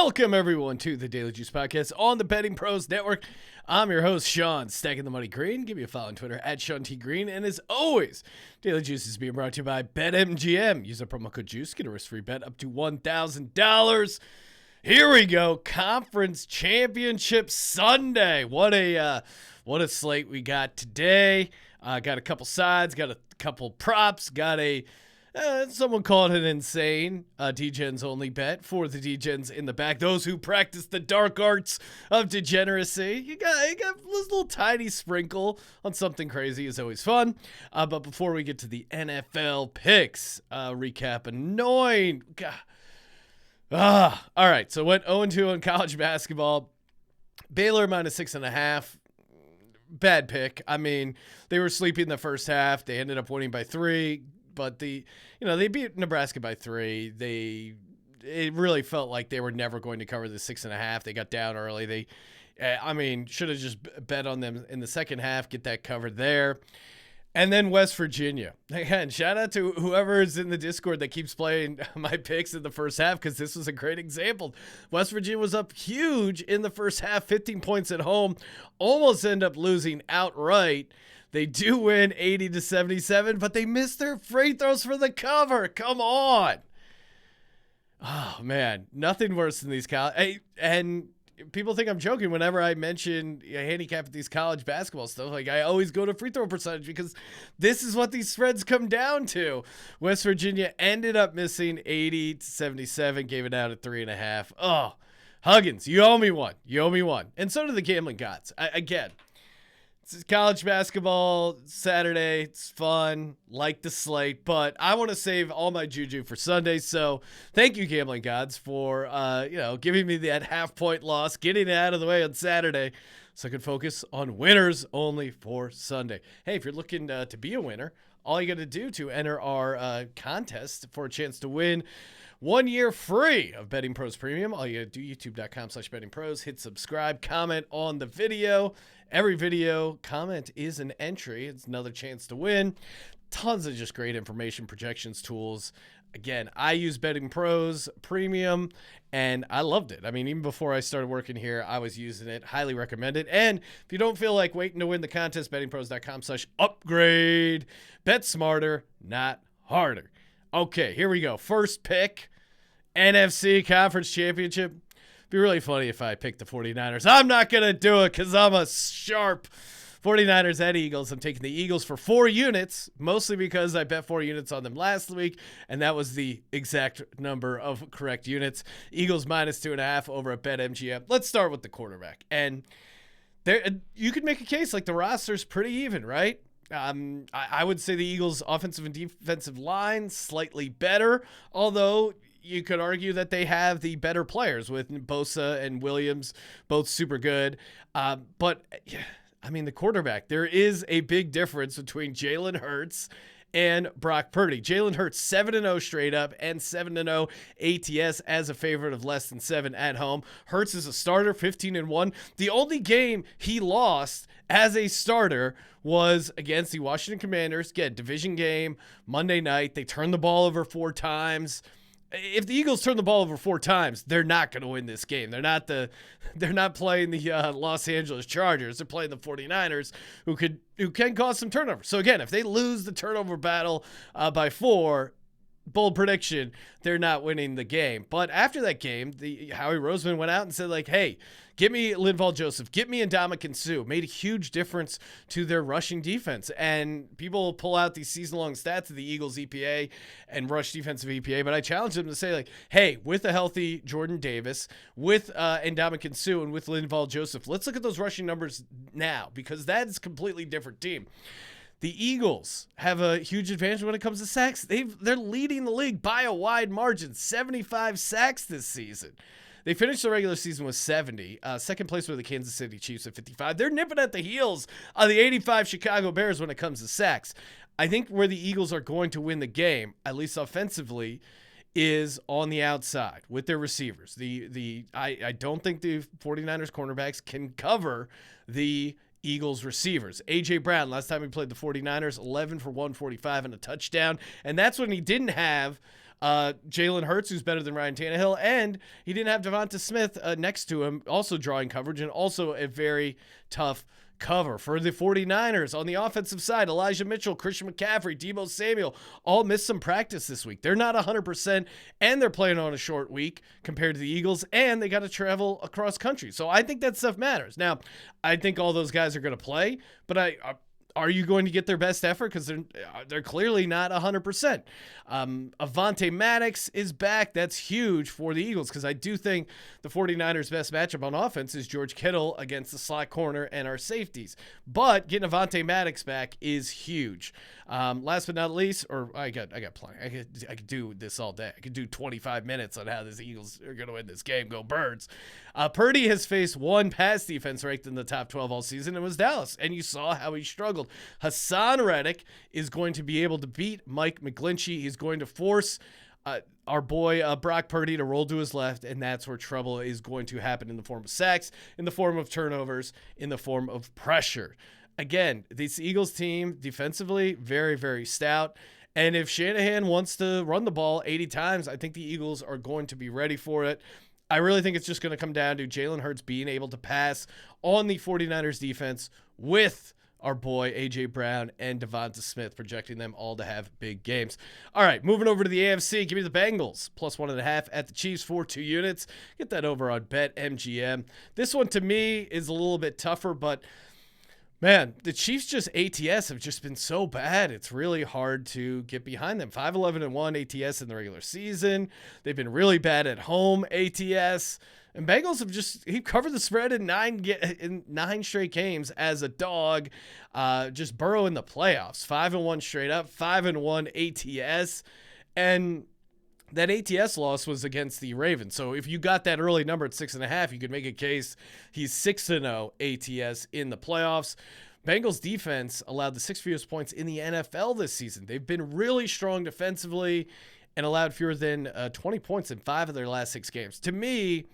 Welcome, everyone, to the Daily Juice Podcast on the Betting Pros Network. I'm your host, Sean, stacking the money green. Give me a follow on Twitter at Sean T. Green. And as always, Daily Juice is being brought to you by BetMGM. Use the promo code JUICE, get a risk-free bet up to $1,000. Here we go, Conference Championship Sunday. What a slate we got today. Got a couple sides, got a couple props, got a someone called it insane D-Gens only bet for the D-Gens in the back. Those who practice the dark arts of degeneracy. You got this little tiny sprinkle on something crazy is always fun. But before we get to the NFL picks, recap annoying. God. All right, so went 0-2 in college basketball. Baylor minus 6.5. Bad pick. I mean, they were sleepy in the first half. They ended up winning by 3. But they beat Nebraska by 3. It really felt like they were never going to cover the 6.5. They got down early. They should have just bet on them in the second half, get that covered there. And then West Virginia. Again, shout out to whoever is in the Discord that keeps playing my picks in the first half, because this was a great example. West Virginia was up huge in the first half, 15 points at home, almost end up losing outright. They do win 80-77, but they missed their free throws for the cover. Come on. Oh, man. Nothing worse than these college. And people think I'm joking whenever I mention a handicap at these college basketball stuff. Like, I always go to free throw percentage because this is what these spreads come down to. West Virginia ended up missing 80-77, gave it out at 3.5. Oh, Huggins, you owe me one. And so do the gambling gods. Again. It's college basketball Saturday. It's fun, like the slate, but I want to save all my juju for Sunday. So thank you, gambling gods, for giving me that half-point loss, getting it out of the way on Saturday, so I could focus on winners only for Sunday. Hey, if you're looking to be a winner, all you got to do to enter our contest for a chance to win 1 year free of Betting Pros Premium, all you got to do, youtube.com/bettingpros, hit subscribe, comment on the video. Every video comment is an entry. It's another chance to win. Tons of just great information, projections, tools. Again, I use Betting Pros Premium, and I loved it. I mean, even before I started working here, I was using it. Highly recommend it. And if you don't feel like waiting to win the contest, bettingpros.com/upgrade. Bet smarter, not harder. Okay, here we go. First pick, NFC Conference Championship. It'd be really funny if I picked the 49ers. I'm not going to do it because I'm a sharp 49ers at Eagles. I'm taking the Eagles for 4 units, mostly because I bet 4 units on them last week, and that was the exact number of correct units. Eagles minus 2.5 over at BetMGM. Let's start with the quarterback. And there, you could make a case like the roster's pretty even, right? I would say the Eagles' offensive and defensive line slightly better, although you could argue that they have the better players with Bosa and Williams, both super good. But, I mean, the quarterback, there is a big difference between Jalen Hurts and Brock Purdy. Jalen Hurts 7-0 straight up and 7-0 ATS as a favorite of less than 7 at home. Hurts is a starter, 15-1. The only game he lost as a starter was against the Washington Commanders. Again, division game, Monday night. They turned the ball over 4 times. If the Eagles turn the ball over 4 times, they're not going to win this game. They're not playing the Los Angeles Chargers. They're playing the 49ers, who can cause some turnovers. So again, if they lose the turnover battle by 4, bold prediction, they're not winning the game. But after that game, Howie Roseman went out and said, like, hey, get me Linval Joseph, get me Ndamukong Suh. Made a huge difference to their rushing defense. And people pull out these season-long stats of the Eagles EPA and rush defensive EPA, but I challenge them to say, like, hey, with a healthy Jordan Davis, with Ndamukong Suh, and with Linval Joseph, let's look at those rushing numbers now, because that's a completely different team. The Eagles have a huge advantage when it comes to sacks. They're leading the league by a wide margin, 75 sacks this season. They finished the regular season with 70. Second place were the Kansas City Chiefs at 55. They're nipping at the heels of the 85 Chicago Bears when it comes to sacks. I think where the Eagles are going to win the game, at least offensively, is on the outside with their receivers. I don't think the 49ers cornerbacks can cover the Eagles receivers. A.J. Brown, last time he played the 49ers, 11 for 145 and a touchdown. And that's when he didn't have Jalen Hurts, who's better than Ryan Tannehill, and he didn't have Devonta Smith next to him, also drawing coverage, and also a very tough cover. For the 49ers on the offensive side, Elijah Mitchell, Christian McCaffrey, Deebo Samuel all missed some practice this week. They're not 100%, and they're playing on a short week compared to the Eagles, and they got to travel across country. So I think that stuff matters. Now, I think all those guys are going to play, but are you going to get their best effort? Because they're clearly not 100%. Avonte Maddox is back. That's huge for the Eagles because I do think the 49ers' best matchup on offense is George Kittle against the slot corner and our safeties. But getting Avonte Maddox back is huge. Last but not least, or I got plenty. I could do this all day. I could do 25 minutes on how the Eagles are going to win this game. Go Birds. Purdy has faced one pass defense ranked in the top 12 all season. It was Dallas, and you saw how he struggled. Hassan Reddick is going to be able to beat Mike McGlinchey. He's going to force our boy Brock Purdy to roll to his left, and that's where trouble is going to happen in the form of sacks, in the form of turnovers, in the form of pressure. Again, this Eagles team defensively, very, very stout. And if Shanahan wants to run the ball 80 times, I think the Eagles are going to be ready for it. I really think it's just going to come down to Jalen Hurts being able to pass on the 49ers defense with our boy A.J. Brown and Devonta Smith, projecting them all to have big games. All right, moving over to the AFC, give me the Bengals, +1.5 at the Chiefs for 2 units. Get that over on BetMGM. This one to me is a little bit tougher, but man, the Chiefs ATS have just been so bad. It's really hard to get behind them. 5-11-1 ATS in the regular season. They've been really bad at home ATS. And Bengals he covered the spread in nine straight games as a dog. Just Burrow in the playoffs. 5-1 straight up, 5-1 ATS. And that ATS loss was against the Ravens. So if you got that early number at 6.5, you could make a case he's 6-0 ATS in the playoffs. Bengals defense allowed the 6th fewest points in the NFL this season. They've been really strong defensively and allowed fewer than 20 points in 5 of their last 6 games. To me,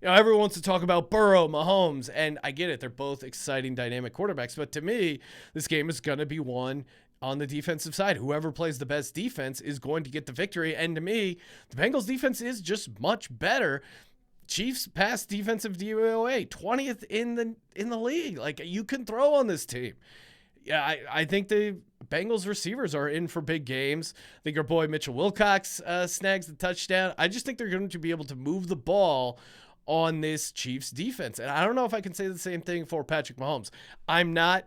everyone wants to talk about Burrow, Mahomes, and I get it. They're both exciting, dynamic quarterbacks. But to me, this game is going to be won on the defensive side. Whoever plays the best defense is going to get the victory. And to me, the Bengals defense is just much better. Chiefs pass defensive DVOA, 20th in the league. Like, you can throw on this team. Yeah, I think the Bengals receivers are in for big games. I think our boy Mitchell Wilcox snags the touchdown. I just think they're going to be able to move the ball on this Chiefs defense. And I don't know if I can say the same thing for Patrick Mahomes.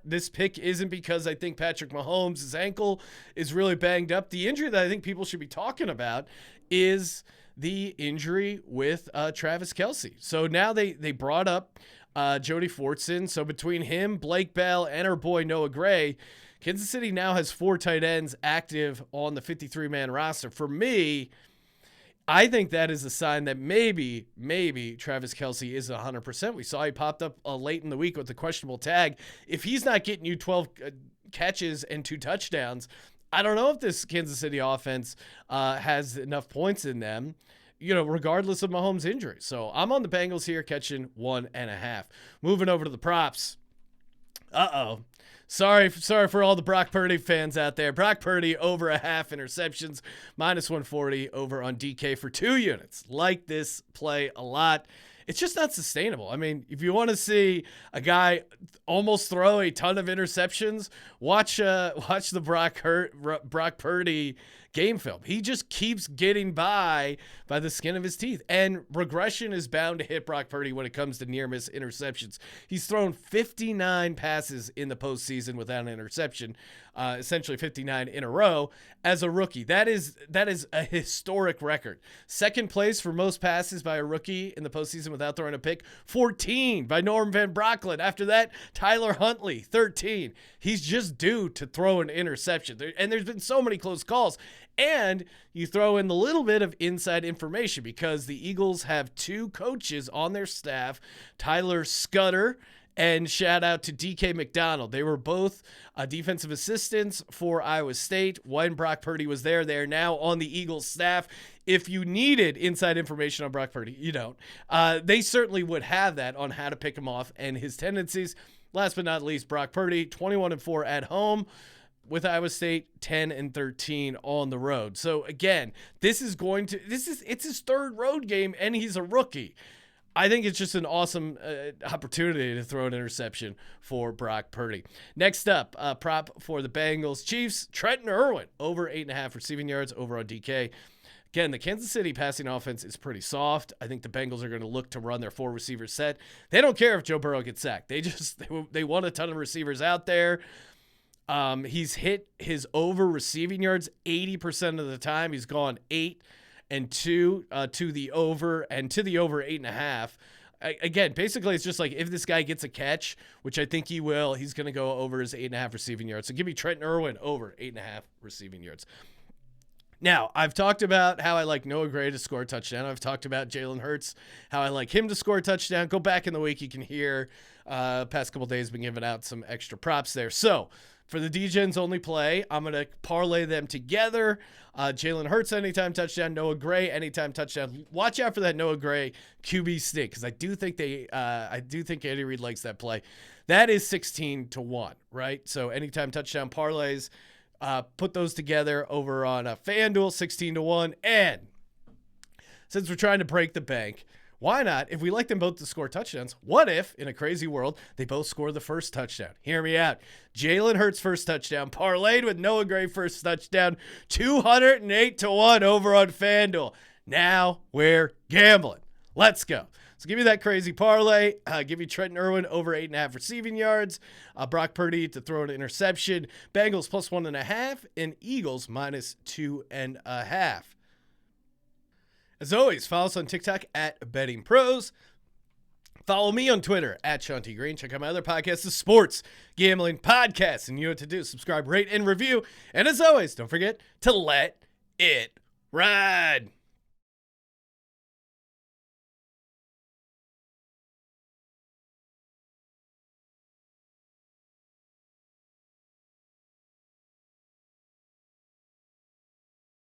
This pick isn't because I think Patrick Mahomes' ankle is really banged up. The injury that I think people should be talking about is the injury with Travis Kelce. So now they brought up Jody Fortson. So between him, Blake Bell, and our boy Noah Gray, Kansas City now has 4 tight ends active on the 53-man roster. For me, I think that is a sign that maybe Travis Kelce is 100%. We saw he popped up late in the week with the questionable tag. If he's not getting you 12 catches and 2 touchdowns, I don't know if this Kansas City offense has enough points in them, regardless of Mahomes' injury. So I'm on the Bengals here, catching 1.5. Moving over to the props. Sorry for all the Brock Purdy fans out there. Brock Purdy over 0.5 interceptions, -140 over on DK for 2 units. Like this play a lot. It's just not sustainable. I mean, if you want to see a guy almost throw a ton of interceptions, watch the Brock Purdy game film. He just keeps getting by the skin of his teeth. And regression is bound to hit Brock Purdy when it comes to near-miss interceptions. He's thrown 59 passes in the postseason without an interception, essentially 59 in a row as a rookie. That is a historic record. Second place for most passes by a rookie in the postseason without throwing a pick, 14 by Norm Van Brocklin. After that, Tyler Huntley, 13. He's just due to throw an interception. And there's been so many close calls. And you throw in the little bit of inside information because the Eagles have 2 coaches on their staff, Tyler Scudder and shout out to DK McDonald. They were both defensive assistants for Iowa State when Brock Purdy was there. They are now on the Eagles staff. If you needed inside information on Brock Purdy, you don't. They certainly would have that on how to pick him off and his tendencies. Last but not least, Brock Purdy, 21-4 at home. with Iowa State 10-13 on the road. So again, it's his third road game and he's a rookie. I think it's just an awesome opportunity to throw an interception for Brock Purdy. Next up, prop for the Bengals Chiefs, Trenton Irwin, over 8.5 receiving yards over on DK. Again, the Kansas City passing offense is pretty soft. I think the Bengals are going to look to run their 4-receiver set. They don't care if Joe Burrow gets sacked. They want a ton of receivers out there. He's hit his over receiving yards 80% of the time. He's gone 8 and 2 to the over and to the over 8.5. Again, basically, it's just like if this guy gets a catch, which I think he will, he's going to go over his 8.5 receiving yards. So give me Trenton Irwin over 8.5 receiving yards. Now, I've talked about how I like Noah Gray to score a touchdown. I've talked about Jalen Hurts, how I like him to score a touchdown. Go back in the week. You can hear past couple days been giving out some extra props there. So for the DGens only play, I'm going to parlay them together. Jalen Hurts anytime touchdown, Noah Gray anytime touchdown. Watch out for that Noah Gray QB sneak because I do think Andy Reid likes that play. That is 16-1, right? So anytime touchdown parlays. Put those together over on FanDuel, 16-1. And since we're trying to break the bank, why not, if we like them both to score touchdowns, what if, in a crazy world, they both score the first touchdown? Hear me out. Jalen Hurts first touchdown, parlayed with Noah Gray first touchdown, 208-1 over on FanDuel. Now we're gambling. Let's go. So give me that crazy parlay. Give me Trenton Irwin over 8.5 receiving yards. Brock Purdy to throw an interception. Bengals plus 1.5 and Eagles minus 2.5. As always, follow us on TikTok at Betting Pros. Follow me on Twitter at Sean T. Green. Check out my other podcast, the Sports Gambling Podcast. And you know what to do. Subscribe, rate, and review. And as always, don't forget to let it ride.